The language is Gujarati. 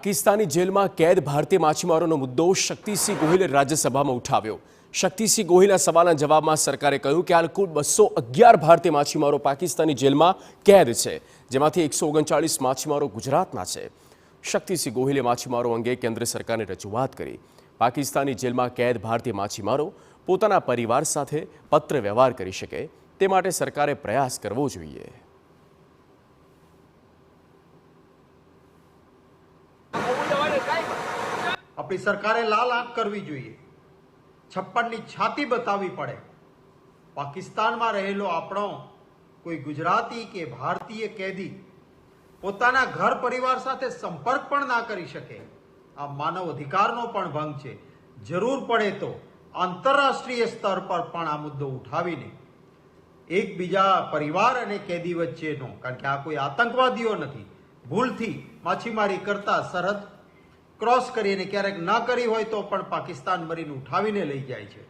પાકિસ્તાની જેલમાં કેદ ભારતીય માછીમારોનો મુદ્દો શક્તિસિંહ ગોહિલે રાજ્યસભામાં ઉઠાવ્યો। શક્તિસિંહ ગોહિલના સવાલના જવાબમાં સરકારે કહ્યું કે હાલ કુલ 211 ભારતીય માછીમારો પાકિસ્તાની જેલમાં કેદ છે, જેમાંથી 139 માછીમારો ગુજરાતના છે। શક્તિસિંહ ગોહિલે માછીમારો અંગે કેન્દ્ર સરકારને રજૂઆત કરી। પાકિસ્તાની જેલમાં કેદ ભારતીય માછીમારો પોતાના પરિવાર સાથે પત્ર વ્યવહાર કરી શકે તે માટે સરકારે પ્રયાસ કરવો જોઈએ। अपनी सरकारे लाल आंख करवी જોઈએ। 56 ની છાતી બતાવવી પડે। પાકિસ્તાનમાં રહેલો આપણો કોઈ ગુજરાતી કે ભારતીય કેદી પોતાના ઘર પરિવાર સાથે સંપર્ક પણ ના કરી શકે। આ માનવ અધિકારનો પણ ભંગ છે। જરૂર પડે તો આંતરરાષ્ટ્રીય સ્તર પર પણ આ મુદ્દો ઉઠાવીને એકબીજા પરિવાર અને કેદી વચ્ચેનો, કારણ કે આ કોઈ આતંકવાદીઓ નથી, ભૂલથી માછીમારી કરતા સરહદ ક્રોસ કરીને ક્યારેક ના કરી હોય તો પણ પાકિસ્તાન મરીન ઉઠાવીને લઈ જાય છે।